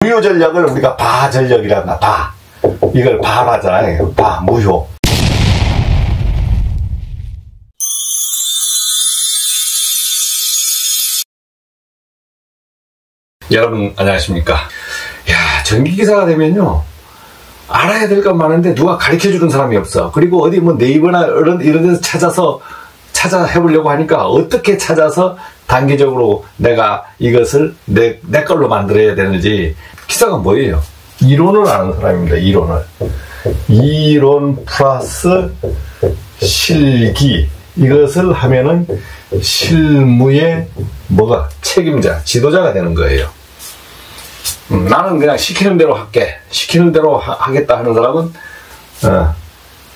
무효 전력을 우리가 바 전력이라고 한다. 바. 이걸 바하잖아요. 바, 무효. 여러분 안녕하십니까. 야, 전기기사가 되면요, 알아야 될 건 많은데 누가 가르쳐주는 사람이 없어. 그리고 어디 뭐 네이버나 이런 데서 찾아 해보려고 하니까 어떻게 찾아서 단계적으로 내가 이것을 내 걸로 만들어야 되는지. 기사가 뭐예요? 이론을 아는 사람입니다. 이론 플러스 실기. 이것을 하면은 실무의 책임자, 지도자가 되는 거예요. 나는 그냥 시키는 대로 할게. 시키는 대로 하겠다 하는 사람은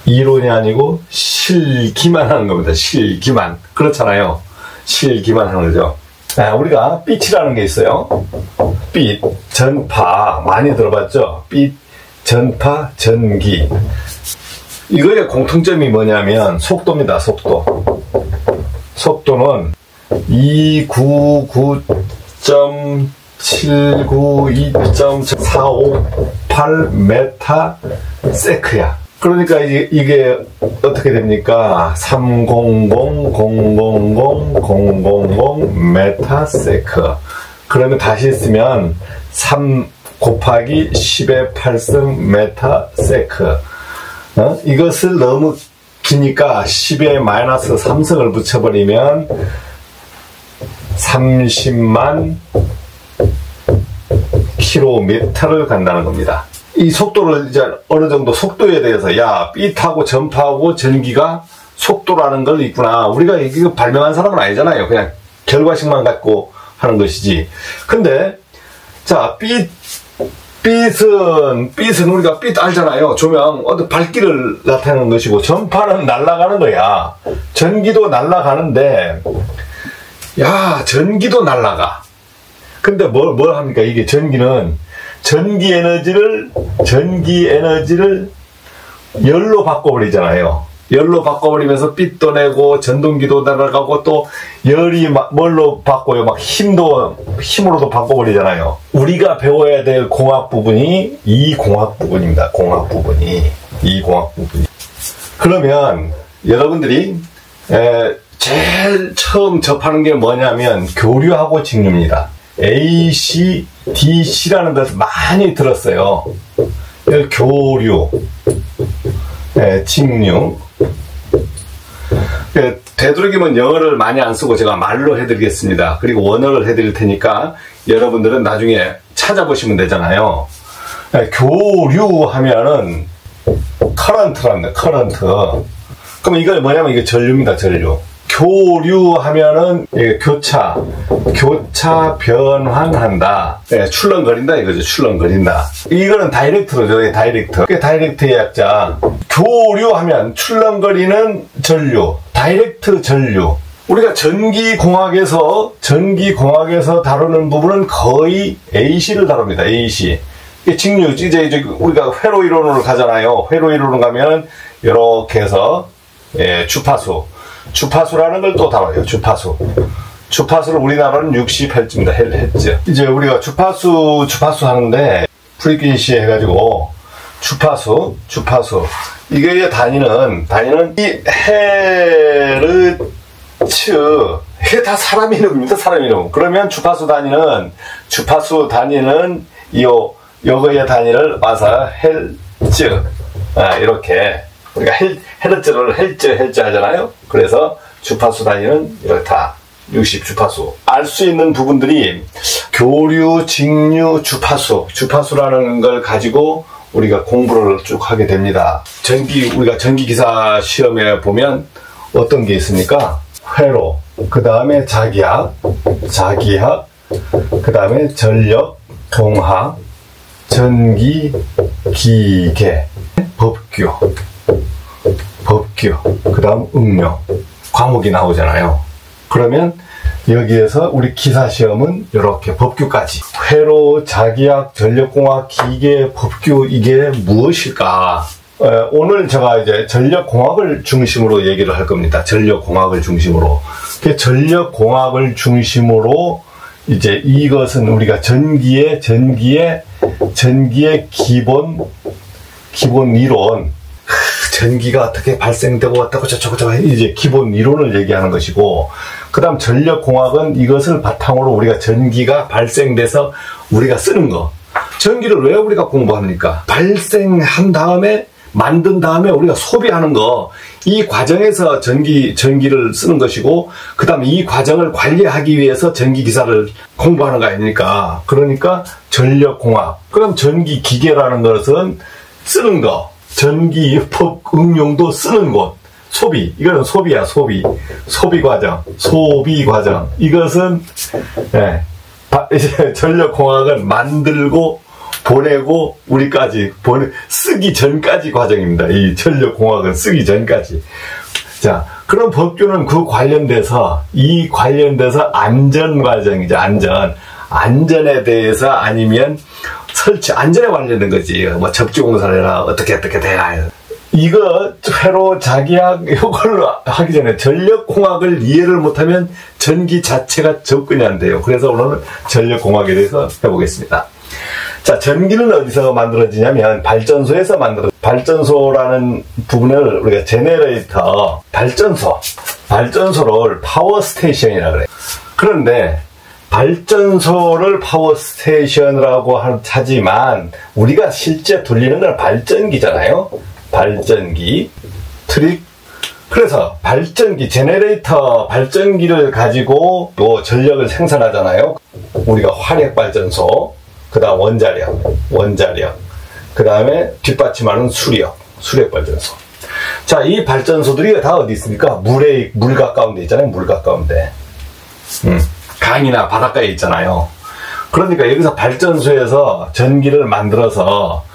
이론이 아니고 실기만 하는 겁니다. 실기만. 그렇잖아요. 실기만 하는 거죠. 우리가 빛이라는 게 있어요. 빛, 전파 많이 들어봤죠? 빛, 전파, 전기. 이거의 공통점이 뭐냐면 속도입니다. 속도는 299.792.458 세크야. 그러니까 이게 어떻게 됩니까? 300,000,000 메타세크. 그러면 다시 쓰면 3 곱하기 10의 8승 메타세크. 이것을 너무 기니까 10의 마이너스 3승을 붙여버리면 30만 킬로미터를 간다는 겁니다. 이 속도를 이제 어느 정도 속도에 대해서, 빛하고 전파하고 전기가 속도라는 걸 있구나. 우리가 이거 발명한 사람은 아니잖아요. 그냥 결과식만 갖고 하는 것이지. 근데 자, 빛은 우리가 빛 알잖아요. 조명, 어떤 밝기를 나타내는 것이고, 전파는 날아가는 거야. 전기도 날아가는데, 전기도 날아가. 근데 뭘 합니까? 이게 전기는 전기 에너지를 열로 바꿔버리잖아요. 열로 바꿔버리면서 빛도 내고 전동기도 날아가고, 또 열이 뭘로 바꿔요? 힘으로도 바꿔버리잖아요. 우리가 배워야 될 공학 부분이 이 공학 부분입니다. 이 공학 부분이. 그러면 여러분들이 제일 처음 접하는 게 뭐냐면 교류하고 직류입니다. AC, DC라는 것을 많이 들었어요. 교류, 직류. 되도록이면 영어를 많이 안 쓰고 제가 말로 해드리겠습니다. 그리고 원어를 해드릴 테니까 여러분들은 나중에 찾아보시면 되잖아요. 교류하면은 커런트랍니다. 커런트. 그럼 이거 뭐냐면 이게 전류입니다. 전류. 교류하면은 교차 변환한다. 출렁거린다 이거죠. 출렁거린다. 이거는 다이렉트로죠. 다이렉트의 약자. 교류하면 출렁거리는 전류, 다이렉트 전류. 우리가 전기공학에서 다루는 부분은 거의 AC를 다룹니다. AC. 직류, 이제 우리가 회로 이론으로 가잖아요. 회로 이론으로 가면 이렇게 해서 주파수라는 걸 또 다뤄요. 주파수를 우리나라는 60Hz입니다. Hz. 이제 우리가 주파수 하는데 프리퀀시 해가지고 주파수. 이게 단위는 이 헤르츠. 이게 다 사람 이름입니다. 사람 이름. 그러면 주파수 단위는 요거의 단위를 와서 헬츠. 이렇게. 우리가 헤르츠를 헬츠 하잖아요. 그래서 주파수 단위는 이렇다. 60 주파수. 알 수 있는 부분들이 교류, 직류, 주파수라는 걸 가지고 우리가 공부를 쭉 하게 됩니다. 우리가 전기기사 시험에 보면 어떤 게 있습니까? 회로, 그 다음에 자기학, 그 다음에 전력, 공학, 전기, 기계, 법규, 그 다음 응용, 과목이 나오잖아요. 그러면 여기에서 우리 기사시험은 이렇게 법규까지. 회로, 자기학, 전력공학, 기계, 법규, 이게 무엇일까? 오늘 제가 이제 전력공학을 중심으로 얘기를 할 겁니다. 전력공학을 중심으로 이제 이것은 우리가 전기의 기본 이론, 전기가 어떻게 발생되고 어떻고 저쩌고 이제 기본 이론을 얘기하는 것이고, 그 다음 전력공학은 이것을 바탕으로 우리가 전기가 발생돼서 우리가 쓰는 거. 전기를 왜 우리가 공부합니까? 발생한 다음에, 만든 다음에 우리가 소비하는 거. 이 과정에서 전기를 쓰는 것이고, 그 다음에 이 과정을 관리하기 위해서 전기기사를 공부하는 거 아닙니까? 그러니까 전력공학. 그럼 전기기계라는 것은 쓰는 거. 전기법 응용도 쓰는 곳. 소비. 이거는 소비야, 소비. 소비 과정. 이것은, 이제 전력공학은 만들고, 보내고, 우리까지, 쓰기 전까지 과정입니다. 이 전력공학은 쓰기 전까지. 자, 그럼 법규는 그 관련돼서 안전 과정이죠, 안전에 대해서 아니면 안전에 관련된 거지. 뭐 접지공사를 해라, 어떻게 돼야. 이거 회로 자기학 요걸로 하기 전에 전력공학을 이해를 못하면 전기 자체가 접근이 안 돼요. 그래서 오늘은 전력공학에 대해서 해보겠습니다. 자, 전기는 어디서 만들어지냐면 발전소에서 발전소라는 부분을 우리가 제네레이터, 발전소를 파워스테이션이라고 그래요. 그런데 발전소를 파워스테이션이라고 하지만 우리가 실제 돌리는 건 발전기잖아요. 발전기, 트릭. 그래서 발전기를 가지고 또 전력을 생산하잖아요. 우리가 화력발전소, 그 다음 원자력, 그 다음에 뒷받침하는 수력발전소. 자, 이 발전소들이 다 어디 있습니까? 물 가까운 데 있잖아요. 물 가까운 데. 강이나 바닷가에 있잖아요. 그러니까 여기서 발전소에서 전기를 만들어서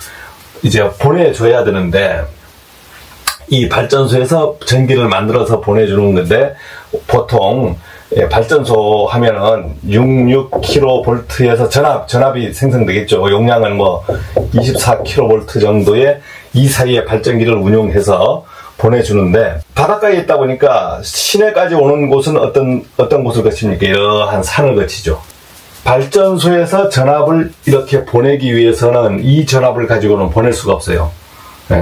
이제 보내줘야 되는데, 이 발전소에서 전기를 만들어서 보내주는 건데, 보통 발전소 하면은 66kV에서 전압이 생성되겠죠. 용량은 뭐 24kV 정도의 이 사이에 발전기를 운용해서 보내주는데, 바닷가에 있다 보니까 시내까지 오는 곳은 어떤 곳을 거칩니까? 이러한 산을 거치죠. 발전소에서 전압을 이렇게 보내기 위해서는 이 전압을 가지고는 보낼 수가 없어요.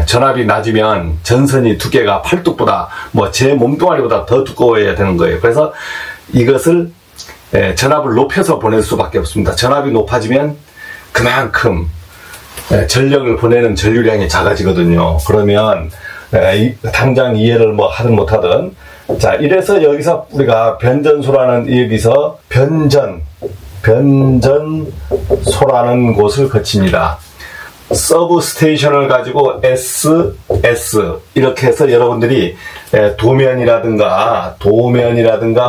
전압이 낮으면 전선이 두께가 팔뚝보다 제 몸뚱아리보다 더 두꺼워야 되는 거예요. 그래서 이것을 전압을 높여서 보낼 수밖에 없습니다. 전압이 높아지면 그만큼 전력을 보내는 전류량이 작아지거든요. 그러면 당장 이해를 하든 못하든, 자, 이래서 여기서 우리가 변전소라는, 여기서 변전소라는 곳을 거칩니다. 서브스테이션을 가지고 SS 이렇게 해서 여러분들이 도면이라든가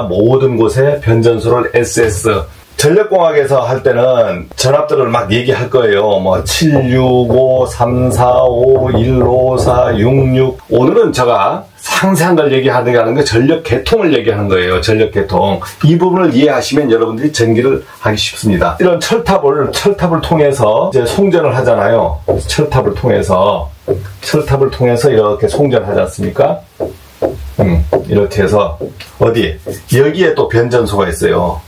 모든 곳에 변전소를 SS, 전력공학에서 할 때는 전압들을 막 얘기할 거예요. 765, 345, 154, 66. 오늘은 제가 상세한 걸 얘기하는 게 전력 계통을 얘기하는 거예요. 전력 계통. 이 부분을 이해하시면 여러분들이 전기를 하기 쉽습니다. 이런 철탑을 통해서 이제 송전을 하잖아요. 철탑을 통해서 이렇게 송전하지 않습니까? 이렇게 해서 여기에 또 변전소가 있어요.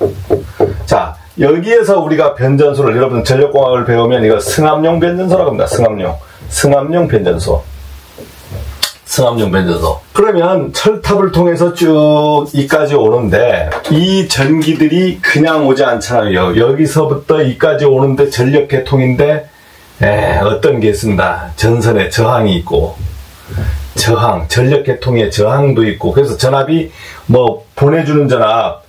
자, 여기에서 우리가 변전소를, 여러분 전력공학을 배우면 이거 승합용 변전소라고 합니다. 승합용 변전소. 그러면 철탑을 통해서 쭉 이까지 오는데, 이 전기들이 그냥 오지 않잖아요. 여기서부터 이까지 오는데 전력계통인데, 어떤 게 있습니다. 전선에 저항이 있고, 전력계통에 저항도 있고, 그래서 전압이 보내주는 전압,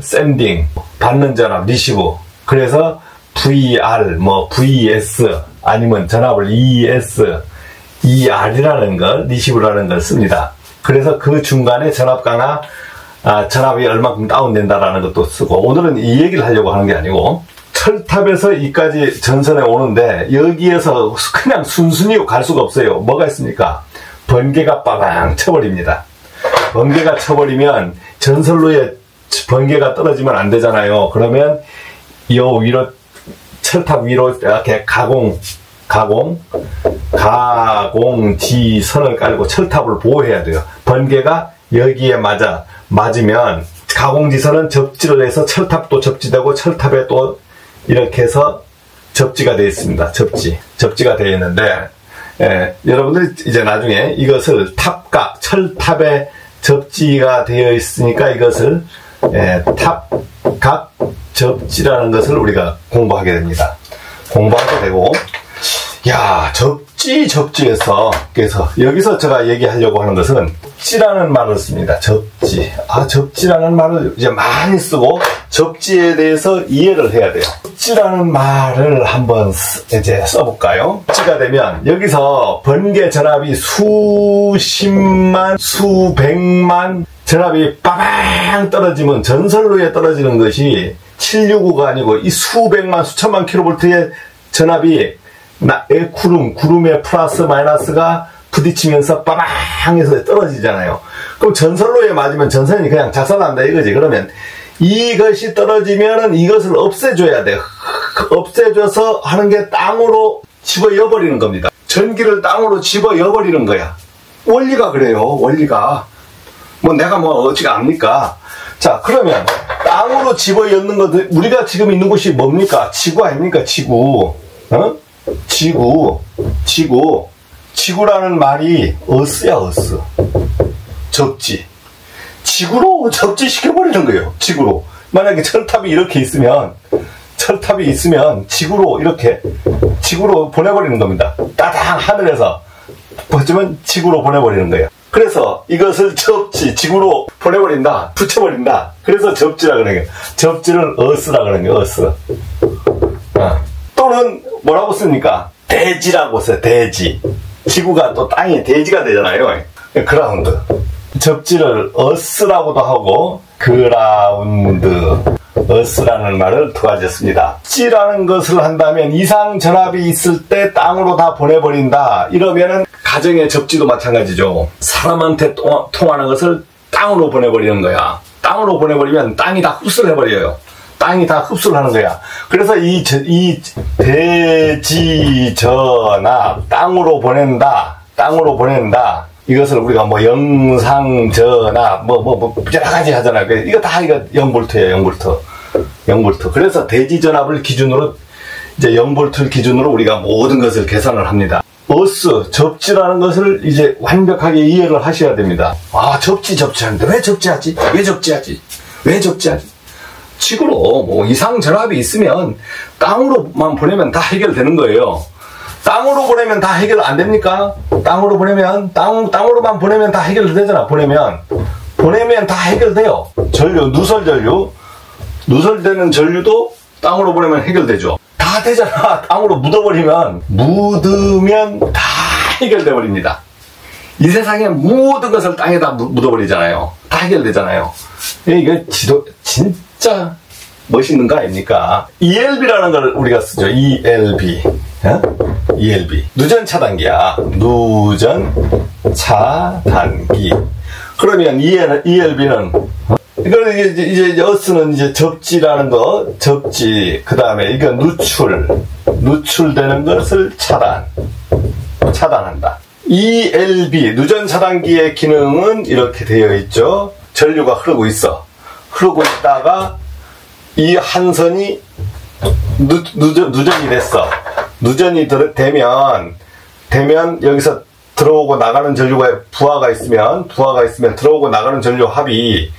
샌딩, 받는 전압, 리시브. 그래서 VR, VS, 아니면 전압을 ES, ER이라는 걸, 리시브라는 걸 씁니다. 그래서 그 중간에 전압 강화, 전압이 얼마큼 다운된다라는 것도 쓰고, 오늘은 이 얘기를 하려고 하는 게 아니고, 철탑에서 이까지 전선에 오는데, 여기에서 그냥 순순히 갈 수가 없어요. 뭐가 있습니까? 번개가 빠방 쳐버립니다. 번개가 쳐버리면 전선로에 번개가 떨어지면 안 되잖아요. 그러면 요 위로, 철탑 위로 이렇게 가공지선을 깔고 철탑을 보호해야 돼요. 번개가 여기에 맞으면 가공지선은 접지를 해서 철탑도 접지되고 철탑에 또 이렇게 해서 접지가 되어 있습니다. 접지가 되어 있는데, 여러분들 이제 나중에 이것을 탑각, 철탑에 접지가 되어 있으니까 이것을 탑각 접지라는 것을 우리가 공부하게 됩니다. 공부하게 되고, 야, 접지에서, 그래서 여기서 제가 얘기하려고 하는 것은 접지라는 말을 씁니다. 접지라는 말을 이제 많이 쓰고 접지에 대해서 이해를 해야 돼요. 접지라는 말을 한번 이제 써볼까요? 접지가 되면 여기서 번개 전압이 수십만, 수백만 전압이 빠방 떨어지면 전선로에 떨어지는 것이 765가 아니고 이 수백만, 수천만 킬로볼트의 전압이 구름의 플러스 마이너스가 부딪히면서 빠방해서 떨어지잖아요. 그럼 전선로에 맞으면 전선이 그냥 작살난다 이거지. 그러면 이것이 떨어지면은 이것을 없애줘야 돼요. 없애줘서 하는 게 땅으로 집어여버리는 겁니다. 전기를 땅으로 집어여버리는 거야. 원리가 그래요. 원리가. 내가 어찌가 압니까? 자, 그러면 땅으로 집어넣는 것들, 우리가 지금 있는 곳이 뭡니까? 지구 아닙니까? 지구. 지구라는 말이 어스야, 어스. 접지. 지구로 접지시켜버리는 거예요. 지구로. 만약에 철탑이 이렇게 있으면, 지구로 보내버리는 겁니다. 따당 하늘에서 보시면 지구로 보내버리는 거예요. 그래서 이것을 지구로 보내버린다, 붙여버린다. 그래서 접지라 그러는 거예요. 접지를 어스라 그러는 거예요, 어스. 또는 뭐라고 씁니까? 대지라고 써요, 대지. 지구가 또 땅이 대지가 되잖아요. 그라운드. 접지를 어스라고도 하고, 그라운드. 어스라는 말을 두 가지 씁니다. 접지라는 것을 한다면 이상 전압이 있을 때 땅으로 다 보내버린다. 이러면은 가정의 접지도 마찬가지죠. 사람한테 통하는 것을 땅으로 보내버리는 거야. 땅으로 보내버리면 땅이 다 흡수를 해버려요. 땅이 다 흡수를 하는 거야. 그래서 이 대지 전압, 땅으로 보낸다. 이것을 우리가 영상 전압, 여러 가지 하잖아요. 이거 다 0볼트예요, 0볼트. 그래서 대지 전압을 기준으로, 이제 0볼트를 기준으로 우리가 모든 것을 계산을 합니다. 접지라는 것을 이제 완벽하게 이해를 하셔야 됩니다. 접지하는데 왜 접지하지? 지구로 이상 전압이 있으면 땅으로만 보내면 다 해결되는 거예요. 땅으로 보내면 다 해결 안 됩니까? 땅으로 보내면 땅으로만 보내면 다 해결되잖아. 보내면 다 해결돼요. 누설되는 전류도 땅으로 보내면 해결되죠. 다 되잖아. 땅으로 묻으면 다 해결돼 버립니다. 이 세상의 모든 것을 땅에다 묻어버리잖아요. 다 해결되잖아요. 이게 진짜 멋있는 거 아닙니까? ELB라는 걸 우리가 쓰죠. ELB. 누전 차단기야. 누전 차단기. 그러면 ELB는 이걸 이제 어스는 이제 접지라는 거, 그 다음에 이거 누출되는 것을 차단한다. ELB, 누전 차단기의 기능은 이렇게 되어 있죠. 전류가 흐르고 있다가 이 한 선이 누전이 됐어. 누전이 되면 여기서 들어오고 나가는 전류가 부하가 있으면 들어오고 나가는 전류 합이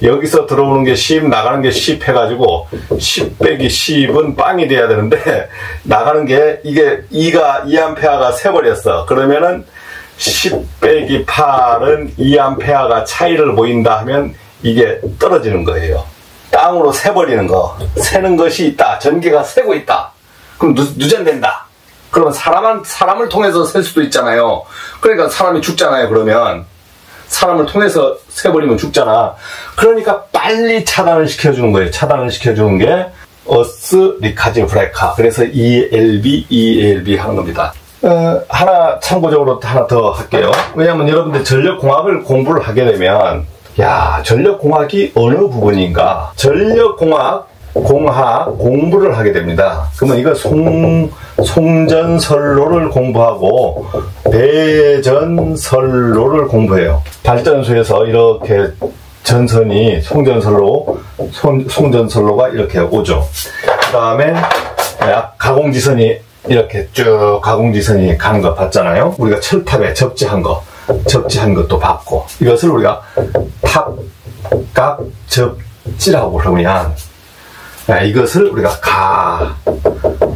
여기서 들어오는 게 10, 나가는 게 10 해가지고 10 빼기 10은 빵이 돼야 되는데 나가는 게 이게 2A가 새버렸어. 그러면은 10 빼기 8은 2A가 차이를 보인다 하면 이게 떨어지는 거예요. 땅으로 새버리는 거. 새는 것이 있다. 전기가 새고 있다. 그럼 누전된다. 그러면 사람을 통해서 셀 수도 있잖아요. 그러니까 사람이 죽잖아요. 그러면 사람을 통해서 새버리면 죽잖아. 그러니까 빨리 차단을 시켜주는 거예요. 차단을 시켜주는 게 어스 리카징 브레이커. 그래서 ELB 하는 겁니다. 하나 참고적으로 하나 더 할게요. 왜냐하면 여러분들 전력공학을 공부를 하게 되면 전력공학이 어느 부분인가? 전력공학 공부를 하게 됩니다. 그러면 이거 송전선로를 공부하고 배전선로를 공부해요. 발전소에서 이렇게 전선이 송전선로가 이렇게 오죠. 그 다음에 가공지선이 이렇게 쭉 가공지선이 가는 거 봤잖아요. 우리가 철탑에 접지한 것도 봤고, 이것을 우리가 탑각접지라고 그러면 이것을 우리가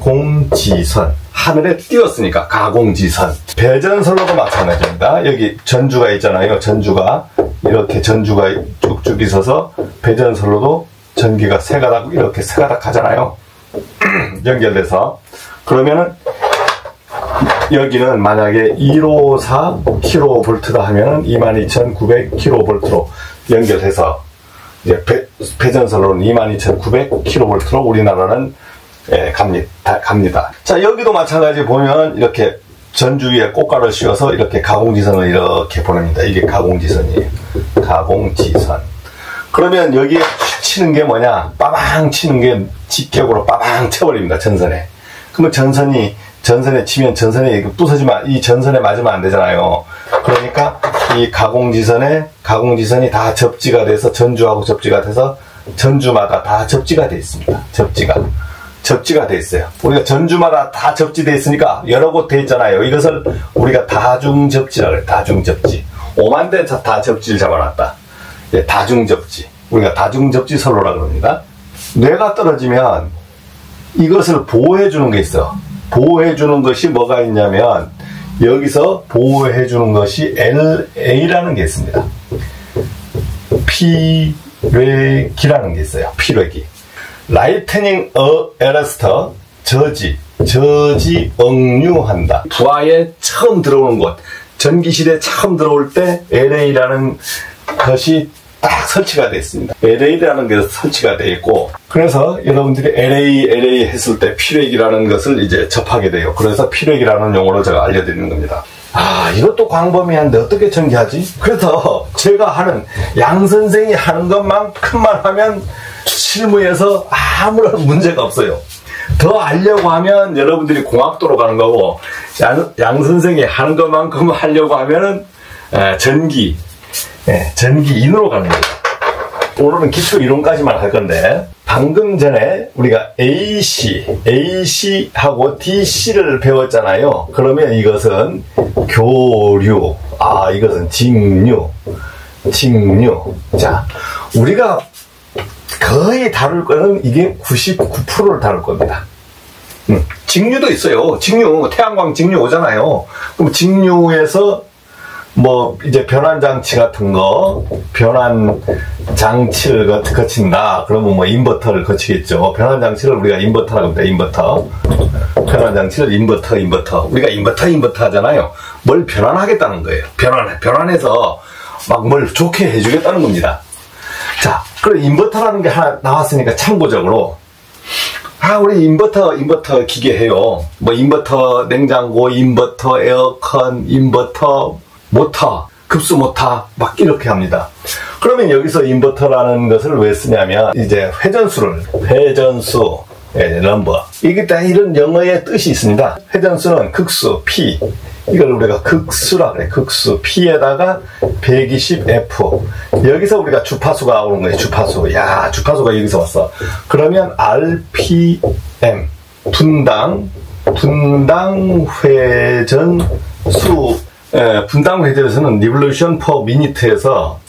가공지선, 하늘에 띄웠으니까 가공지선. 배전선로도 마찬가지입니다. 여기 전주가 있잖아요. 전주가 쭉쭉 있어서 배전선로도 전기가 이렇게 세 가닥 하잖아요. 연결돼서. 그러면은 여기는 만약에 154kV다 하면은 22,900kV로 연결해서 이제 배전선로는 22,900kV로 우리나라는 갑니다. 자, 여기도 마찬가지 보면 이렇게 전주 위에 꽃가루를 씌워서 이렇게 가공지선을 이렇게 보냅니다. 이게 가공지선이에요. 가공지선. 그러면 여기에 치는 게 뭐냐? 빠방 치는 게 직격으로 빠방 쳐버립니다. 전선에. 그러면 전선에 치면 전선에 부서지면 이 전선에 맞으면 안 되잖아요. 그러니까 이 가공지선이 다 접지가 돼서 전주하고 접지가 돼서 전주마다 다 접지가 돼 있습니다. 접지가 돼 있어요. 우리가 전주마다 다 접지돼 있으니까 여러 곳 돼 있잖아요. 이것을 우리가 다중접지라고 해요. 다중접지. 5만 대 다 접지를 잡아놨다. 예, 다중접지. 우리가 다중접지 선로라고 합니다. 뇌가 떨어지면 이것을 보호해주는 게 있어. 보호해주는 것이 뭐가 있냐면 여기서 보호해주는 것이 LA라는 게 있습니다. 피뢰기라는 게 있어요. 피뢰기. 라이트닝 어레스터, 저지 억류한다. 부하에 처음 들어오는 곳, 전기실에 처음 들어올 때 LA라는 것이 딱 설치가 되어 있습니다. LA라는 게 설치가 되어 있고, 그래서 여러분들이 LA 했을 때 피뢰기라는 것을 이제 접하게 돼요. 그래서 피뢰기라는 용어로 제가 알려드리는 겁니다. 이것도 광범위한데 어떻게 전개하지? 그래서 제가 하는, 양 선생이 하는 것만큼만 하면 실무에서 아무런 문제가 없어요. 더 알려고 하면 여러분들이 공학도로 가는 거고, 양 선생이 하는 것만큼 하려고 하면은 전기인으로 가는 거예요. 오늘은 기초 이론까지만 할 건데, 방금 전에 우리가 AC하고 DC를 배웠잖아요. 그러면 이것은 교류, 이것은 직류. 자, 우리가 거의 다룰 거는 이게 99%를 다룰 겁니다. 직류도 있어요. 직류, 태양광 직류 오잖아요. 그럼 직류에서 이제 변환장치 같은 거, 변환장치를 거친다. 그러면 인버터를 거치겠죠. 변환장치를 우리가 인버터라고 합니다. 인버터. 변환장치를 인버터. 우리가 인버터 하잖아요. 뭘 변환하겠다는 거예요. 변환해서 막 뭘 좋게 해주겠다는 겁니다. 자, 그럼 인버터라는 게 하나 나왔으니까 참고적으로, 우리 인버터 기계 해요. 인버터 냉장고, 인버터 에어컨, 인버터 모터, 급수 모터, 막 이렇게 합니다. 그러면 여기서 인버터라는 것을 왜 쓰냐면, 이제 회전수, 넘버. 이게 다 이런 영어의 뜻이 있습니다. 회전수는 극수, P. 이걸 우리가 극수라 그래. 극수. P에다가 120F. 여기서 우리가 주파수가 오는 거예요. 주파수. 주파수가 여기서 왔어. 그러면 RPM. 분당 회전수. 분당 회전수는 revolution per minute에서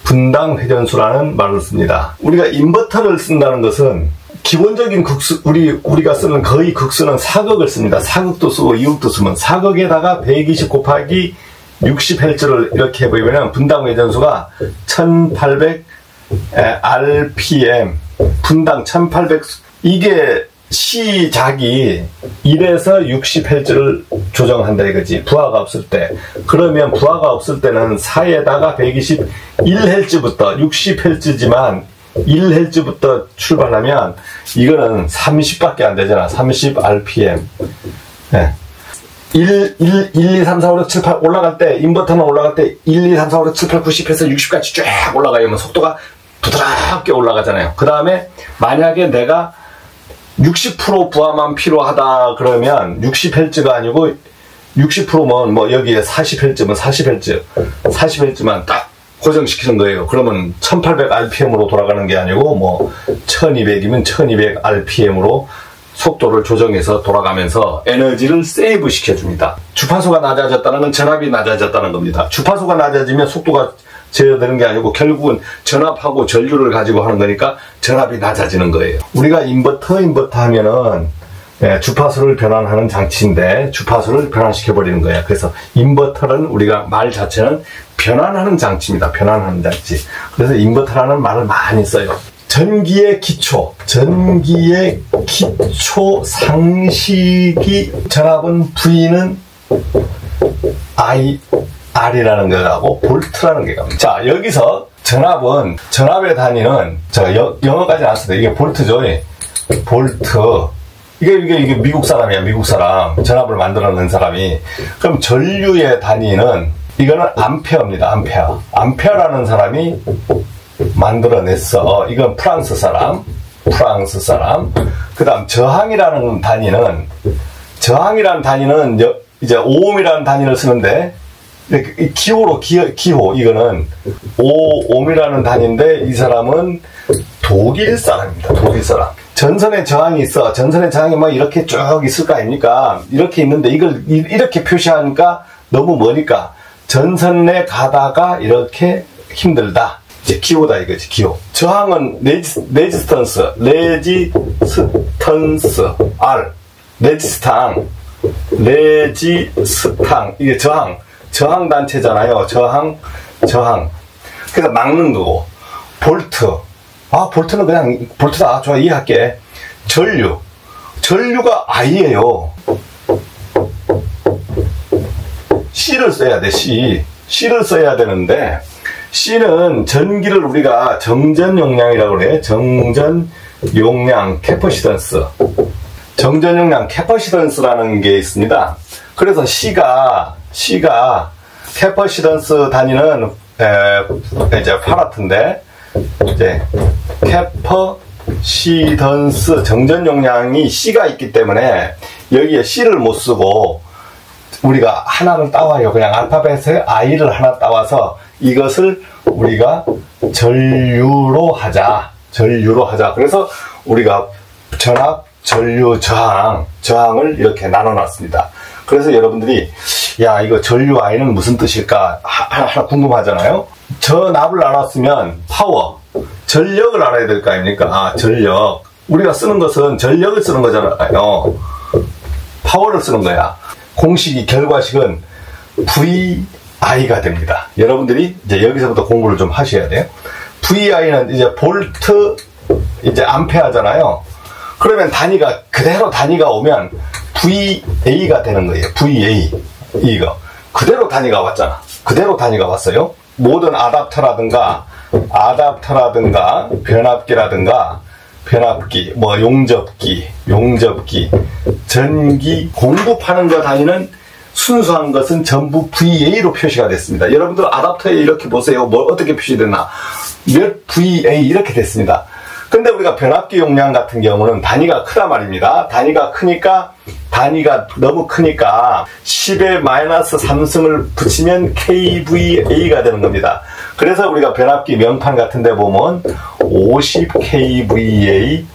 분당 회전수라는 말을 씁니다. 우리가 인버터를 쓴다는 것은 기본적인 극수, 우리가 쓰는 거의 극수는 사극을 씁니다. 사극도 쓰고 이극도 쓰면 사극에다가 120 곱하기 60Hz를 이렇게 해보면 분당 회전수가 1800 RPM, 분당 1800, 이게 시작이 1에서 60Hz를 조정한다 이거지. 부하가 없을 때. 그러면 부하가 없을 때는 4에다가 121Hz부터 60Hz지만 1Hz부터 출발하면 이거는 30밖에 안 되잖아. 30 RPM. 1, 2, 3, 4, 5, 6, 7, 8 올라갈 때, 인버터는 올라갈 때 1, 2, 3, 4, 5, 6, 7, 8, 90에서 60까지 쫙 올라가면 속도가 부드럽게 올라가잖아요. 그 다음에 만약에 내가 60% 부하만 필요하다 그러면 60Hz가 아니고 60%면 여기에 40Hz면 40Hz만 딱 고정시키는 거예요. 그러면 1800rpm으로 돌아가는 게 아니고 뭐 1200이면 1200rpm으로 속도를 조정해서 돌아가면서 에너지를 세이브 시켜줍니다. 주파수가 낮아졌다는 건 전압이 낮아졌다는 겁니다. 주파수가 낮아지면 속도가 제어되는 게 아니고 결국은 전압하고 전류를 가지고 하는 거니까 전압이 낮아지는 거예요. 우리가 인버터 하면은 주파수를 변환하는 장치인데 주파수를 변환시켜버리는 거예요. 그래서 인버터는 우리가 말 자체는 변환하는 장치입니다. 변환하는 장치. 그래서 인버터라는 말을 많이 써요. 전기의 기초 상식이 전압은 V는 R이라는 거하고 볼트라는 게 갑니다. 자, 여기서 전압의 단위는 영어까지는 안 써도 이게 볼트죠. 볼트. 이게 미국 사람이야, 미국 사람. 전압을 만들어낸 사람이. 그럼 전류의 단위는 이거는 암페어입니다, 암페어. 암페어라는 사람이 만들어냈어. 이건 프랑스 사람. 그 다음 저항이라는 단위는 이제 오음이라는 단위를 쓰는데 기호 이거는 오음이라는 단위인데 이 사람은 독일 사람입니다. 독일 사람. 전선에 저항이 있어. 전선에 저항이 뭐 이렇게 쭉 있을 거 아닙니까? 이렇게 있는데 이걸 이렇게 표시하니까 너무 머니까 전선에 가다가 이렇게 힘들다. 이제 기호다 이거지, 기호. 저항은 레지스턴스 R. 레지스탕. 이게 저항 단체잖아요. 저항. 그래서 막는 거고. 볼트. 볼트는 그냥 볼트다. 좋아, 이해할게. 전류가 I예요. C를 써야 돼, C를 써야 되는데, C는 전기를 우리가 정전 용량이라고 그래. 정전 용량, 캐퍼시던스. 정전 용량, 캐퍼시던스라는 게 있습니다. 그래서 C가 캐퍼시던스 단위는 이제 파라트인데, 이제 캐퍼시던스 정전 용량이 C가 있기 때문에 여기에 C를 못 쓰고 우리가 하나를 따와요. 그냥 알파벳에 I를 하나 따와서 이것을 우리가 전류로 하자. 그래서 우리가 전압, 전류, 저항을 이렇게 나눠놨습니다. 그래서 여러분들이 야, 이거 전류 I는 무슨 뜻일까 하나 궁금하잖아요. 전압을 알았으면 파워, 전력을 알아야 될 거 아닙니까? 전력. 우리가 쓰는 것은 전력을 쓰는 거잖아요. 파워를 쓰는 거야. 공식이, 결과식은 VI가 됩니다. 여러분들이 이제 여기서부터 공부를 좀 하셔야 돼요. VI는 이제 볼트, 이제 암페어잖아요. 그러면 그대로 단위가 오면 VA가 되는 거예요. VA. 이거. 그대로 단위가 왔잖아. 그대로 단위가 왔어요. 모든 아답터라든가 변압기, 뭐 용접기, 전기 공급하는 거 단위는 순수한 것은 전부 VA로 표시가 됐습니다. 여러분들 아답터에 이렇게 보세요. 뭐 어떻게 표시됐나? 몇 VA 이렇게 됐습니다. 근데 우리가 변압기 용량 같은 경우는 단위가 크단 말입니다. 단위가 너무 크니까 10의 마이너스 3승을 붙이면 kVA가 되는 겁니다. 그래서 우리가 변압기 명판 같은 데 보면 50kVA,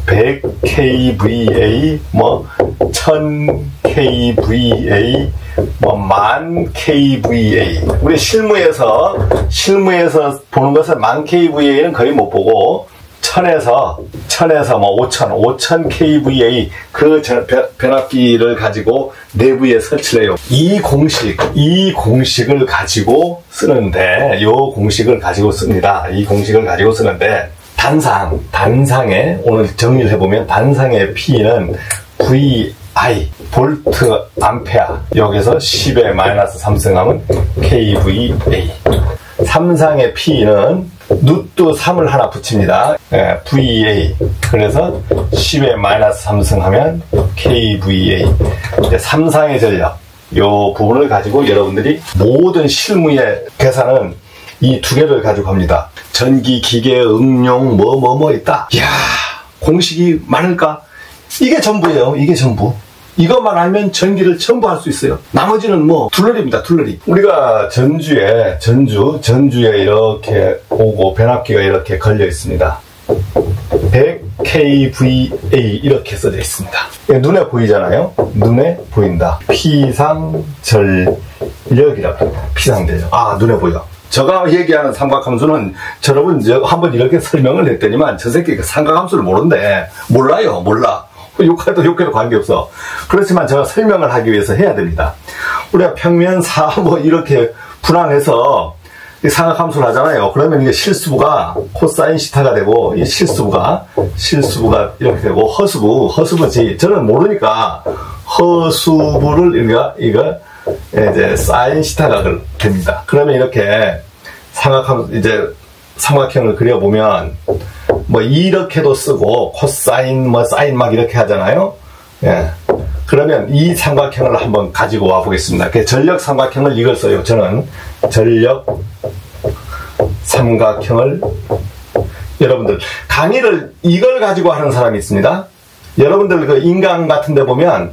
100kVA, 뭐 1000kVA, 뭐 10,000kVA. 우리 실무에서 보는 것은 10,000kVA는 거의 못 보고 1000에서 뭐 5000kVA 그 변압기를 가지고 내부에 설치를 해요. 이 공식을 가지고 쓰는데, 요 공식을 가지고 씁니다. 이 공식을 가지고 쓰는데, 단상에, 오늘 정리를 해보면, 단상의 P는 VI, 볼트, 암페어. 여기서 10의 마이너스 3승하면 kVA. 삼상의 P는 누트 3을 하나 붙입니다. VA. 그래서 10의 마이너스 3승 하면 kVA. 이제 삼상의 전력. 요 부분을 가지고 여러분들이 모든 실무의 계산은 이 두 개를 가지고 합니다. 전기, 기계, 응용, 뭐 있다. 이야, 공식이 많을까? 이게 전부예요. 이게 전부. 이것만 알면 전기를 전부 할 수 있어요. 나머지는 뭐 둘러리입니다. 둘러리. 우리가 전주에 이렇게 오고 변압기가 이렇게 걸려 있습니다. 100kVA 이렇게 써져 있습니다. 눈에 보이잖아요. 눈에 보인다. 피상전력이라고 합니다. 피상전력. 아, 눈에 보여. 제가 얘기하는 삼각함수는 여러분 한번 이렇게 설명을 했더니만 저 새끼가 삼각함수를 모른대. 몰라요. 몰라. 욕해도 관계없어. 그렇지만 제가 설명을 하기 위해서 해야 됩니다. 우리가 평면 4 뭐 이렇게 분할해서 삼각함수를 하잖아요. 그러면 이게 실수부가 코사인 시타가 되고, 이 실수부가 이렇게 되고, 허수부지. 저는 모르니까 허수부를 이거 이제 사인 시타가 됩니다. 그러면 이렇게 삼각형을 그려보면 뭐 이렇게도 쓰고 코사인 사인 막 이렇게 하잖아요. 예. 그러면 이 삼각형을 한번 가지고 와 보겠습니다. 전력 삼각형을 이걸 써요. 저는 전력 삼각형을, 여러분들 강의를 이걸 가지고 하는 사람이 있습니다. 여러분들 그 인강 같은 데 보면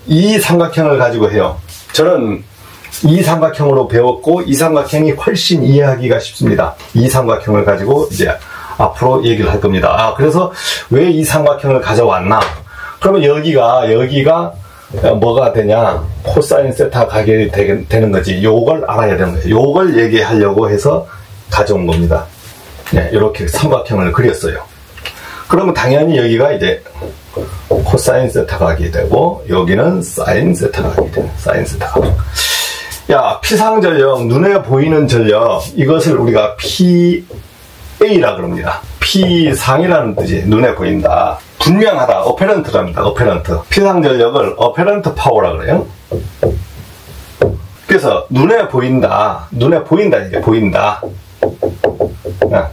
이 삼각형을 가지고 해요. 저는 이 삼각형으로 배웠고 이 삼각형이 훨씬 이해하기가 쉽습니다. 이 삼각형을 가지고 이제 앞으로 얘기를 할 겁니다. 그래서 왜 이 삼각형을 가져왔나? 그러면 여기가 뭐가 되냐? 코사인 세타 가게 되는 거지. 요걸 알아야 되는 거예요. 요걸 얘기하려고 해서 가져온 겁니다. 네, 이렇게 삼각형을 그렸어요. 그러면 당연히 여기가 이제 코사인 세타가 가게 되고 여기는 사인 세타가 가게 되는 사인 세타가. 야, 피상전력, 눈에 보이는 전력, 이것을 우리가 PA라 그럽니다. P상이라는 뜻이 눈에 보인다. 분명하다. 어페런트랍니다. 어페런트. 피상전력을 어페런트 파워라 그래요. 그래서 눈에 보인다. 눈에 보인다. 이게 보인다.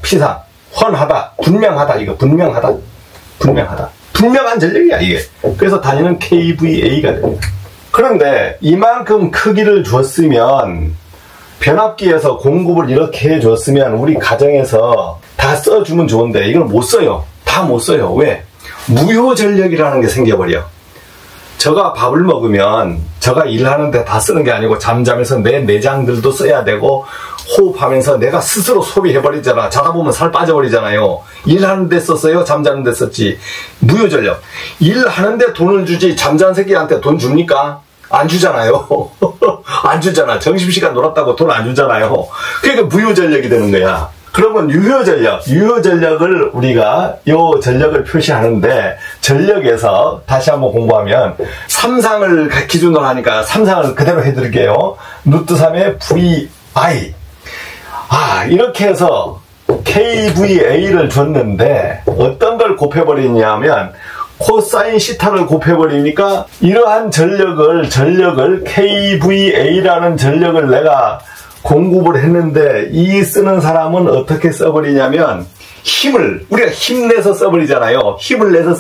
피상. 훤하다. 분명하다. 이거 분명하다. 분명하다. 분명한 전력이야 이게. 그래서 단위는 kVA가 됩니다. 그런데 이만큼 크기를 줬으면, 변압기에서 공급을 이렇게 해줬으면 우리 가정에서 다 써주면 좋은데 이걸 못 써요. 다 못 써요. 왜? 무효전력이라는 게 생겨버려. 제가 밥을 먹으면 제가 일하는데 다 쓰는 게 아니고 잠자면서 내 내장들도 써야 되고 호흡하면서 내가 스스로 소비해버리잖아. 자다 보면 살 빠져버리잖아요. 일하는데 썼어요? 잠자는데 썼지. 무효전력. 일하는데 돈을 주지 잠자는 새끼한테 돈 줍니까? 안 주잖아요. 안 주잖아. 점심시간 놀았다고 돈 안 주잖아요. 그러니까 무효전력이 되는 거야. 그러면 유효전력을 우리가 요 전력을 표시하는데, 전력에서 다시 한번 공부하면 3상을 기준으로 하니까 3상을 그대로 해드릴게요. 루트 3의 VI. 이렇게 해서 KVA를 줬는데 어떤 걸 곱해버리냐면 코사인 시타를 곱해버리니까 이러한 전력을 KVA라는 전력을 내가 공급을 했는데, 이 쓰는 사람은 어떻게 써버리냐면 우리가 힘내서 써버리잖아요. 힘을 내서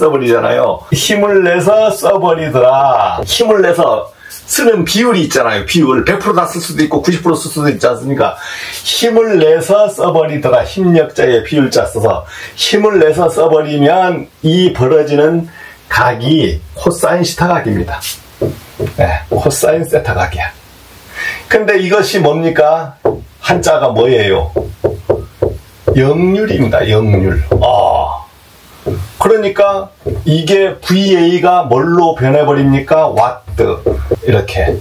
써버리더라. 힘을 내서 쓰는 비율이 있잖아요. 비율 100% 다 쓸 수도 있고 90% 쓸 수도 있지 않습니까? 힘을 내서 써버리더라. 힘력자의 비율자 써서 힘을 내서 써버리면 이 벌어지는 각이 코사인 시타 각입니다. 네, 코사인 세타 각이야. 근데 이것이 뭡니까? 한자가 뭐예요? 역률입니다. 역률. 그러니까 이게 VA가 뭘로 변해버립니까? 와트. 이렇게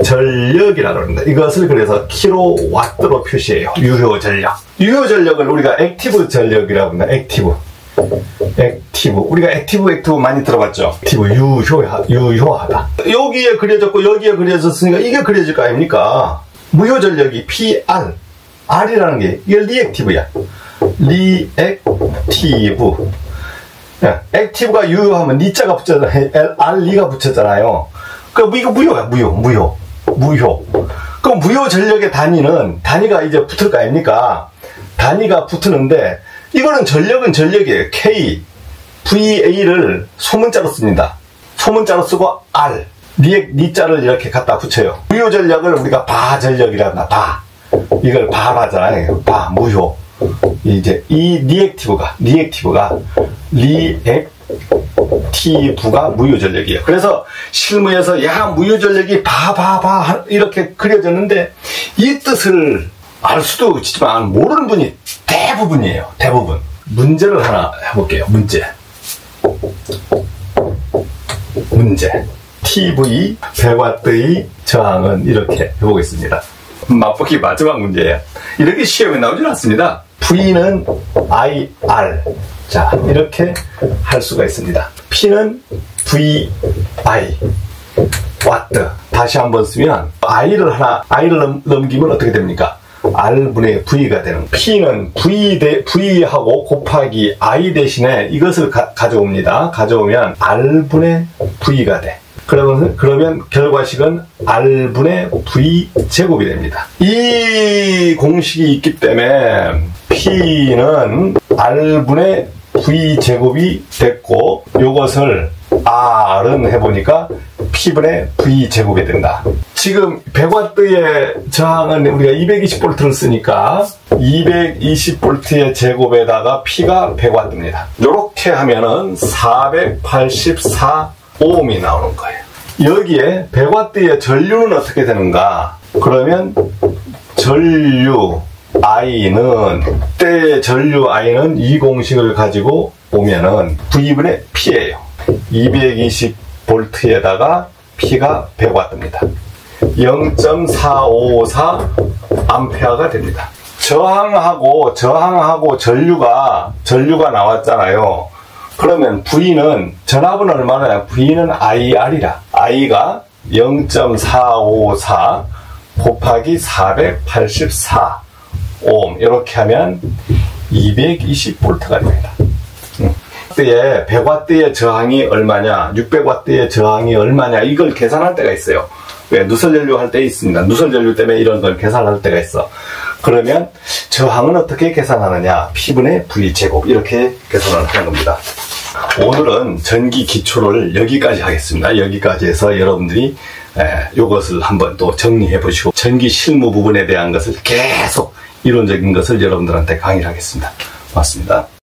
유효전력이라고 합니다. 이것을 그래서 킬로와트로 표시해요. 유효전력. 유효전력을 우리가 액티브 전력이라고 합니다. 액티브. 우리가 액티브 많이 들어봤죠? 액티브, 유효하다. 여기에 그려졌고 여기에 그려졌으니까 이게 그려질 거 아닙니까? 무효전력이 PR, R이라는 게 이게 리액티브야. 리액티브. 액티브가 유효하면 리자가 붙잖아요. R리가 붙였잖아요. 그럼 이거 무효야. 무효. 그럼 무효전력의 단위가 이제 붙을 거 아닙니까? 단위가 붙는데, 이거는 전력이에요. K, VA를 소문자로 씁니다. 소문자로 쓰고 R, 리자를 이렇게 갖다 붙여요. 무효전력을 우리가 바전력이라고 한다. 이걸 바라잖아요. 무효. 이제 이 리액티브가 T부가 무유전력이에요. 그래서 실무에서 야 무유전력이 봐 이렇게 그려졌는데 이 뜻을 알 수도 있지만 모르는 분이 대부분이에요. 대부분. 문제를 하나 해볼게요. 문제. TV 100W의 저항은 이렇게 해보겠습니다. 맛보기 마지막 문제예요. 이렇게 시험에 나오질 않습니다. V는 IR. 자, 이렇게 할 수가 있습니다. P는 VI. 와트. 다시 한번 쓰면 I를 넘기면 어떻게 됩니까? R분의 V가 되는. P는 V하고 곱하기 I 대신에 이것을 가져옵니다. 가져오면 R분의 V가 돼. 그러면 결과식은 R분의 V 제곱이 됩니다. 이 공식이 있기 때문에 P는 R분의 V 제곱이 됐고, 요것을 R은 해보니까 P분의 V 제곱이 된다. 지금 100W의 저항은 우리가 220V를 쓰니까 220V의 제곱에다가 P가 100W입니다. 요렇게 하면은 484Ohm이 나오는 거예요. 여기에 100W의 전류는 어떻게 되는가? 그러면 전류 I는, 때의 전류 I는 이 공식을 가지고 오면은 V분의 P예요. 220V에다가 P가 100W입니다. 0.454 암페어가 됩니다. 저항하고 전류가 나왔잖아요. 그러면 V는, 전압은 얼마나? V는 IR이라. I가 0.454 곱하기 484 오hm. 이렇게 하면 220V가 됩니다. 100W의 저항이 얼마냐, 600W의 저항이 얼마냐, 이걸 계산할 때가 있어요. 왜? 누설전류 할 때 있습니다. 누설전류 때문에 이런 걸 계산할 때가 있어. 그러면 저항은 어떻게 계산하느냐? P분의 V제곱. 이렇게 계산을 하는 겁니다. 오늘은 전기 기초를 여기까지 하겠습니다. 여기까지 해서 여러분들이 이것을 한번 또 정리해 보시고, 전기 실무 부분에 대한 것을 계속 이론적인 것을 여러분들한테 강의를 하겠습니다. 고맙습니다.